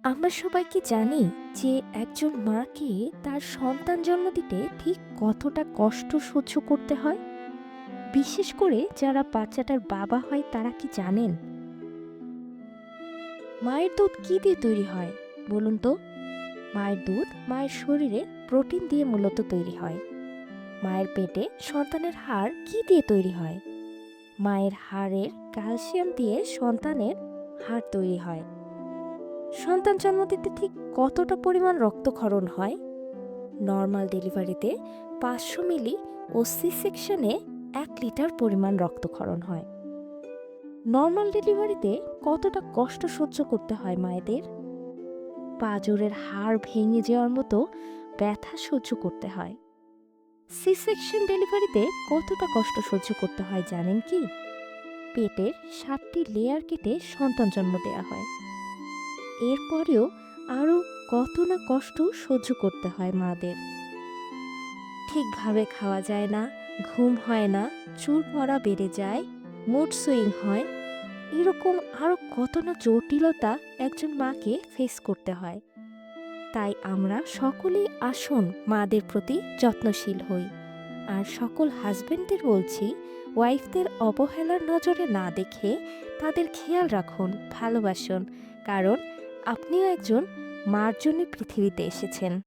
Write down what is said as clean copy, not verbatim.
আমরা সবাই কি জানি যে একজন মাকে তার সন্তান জন্ম দিতে ঠিক কতটা কষ্ট সহ্য করতে হয়? বিশেষ করে যারা বাচ্চাটার বাবা হয় তারা কি জানেন? মায়ের দুধ কি দিয়ে তৈরি হয় বলুন তো? মায়ের দুধ মায়ের শরীরে প্রোটিন দিয়ে মূলত তৈরি হয়। মায়ের পেটে সন্তানের হাড় কি দিয়ে তৈরি হয়? মায়ের হাড়ের ক্যালসিয়াম দিয়ে সন্তানের হাড় তৈরি হয়। সন্তান জন্ম দিতে ঠিক কতটা পরিমাণ রক্তক্ষরণ হয়? নর্মাল ডেলিভারিতে 500 মিলি ও সি সেকশনে 1 লিটার পরিমাণ রক্তক্ষরণ হয়। নর্মাল ডেলিভারিতে কতটা কষ্ট সহ্য করতে হয় মায়েদের? পাঁজরের হাড় ভেঙে যাওয়ার মতো ব্যথা সহ্য করতে হয়। সি সেকশন ডেলিভারিতে কতটা কষ্ট সহ্য করতে হয় জানেন কি? পেটের 7টি লেয়ার কেটে সন্তান জন্ম দেওয়া হয়। এরপরেও আরও কত না কষ্ট সহ্য করতে হয় মাদের। ঠিকভাবে খাওয়া যায় না, ঘুম হয় না, চুল পড়া বেড়ে যায়, মুড সুইং হয়, এরকম আরও কত না জটিলতা একজন মাকে ফেস করতে হয়। তাই আমরা সকলেই আসুন মাদের প্রতি যত্নশীল হই। আর সকল হাজবেন্ডদের বলছি, ওয়াইফদের অবহেলার নজরে না দেখে তাদের খেয়াল রাখুন, ভালোবাসুন। কারণ আপনিও একজন মার জন্য পৃথিবীতে এসেছেন।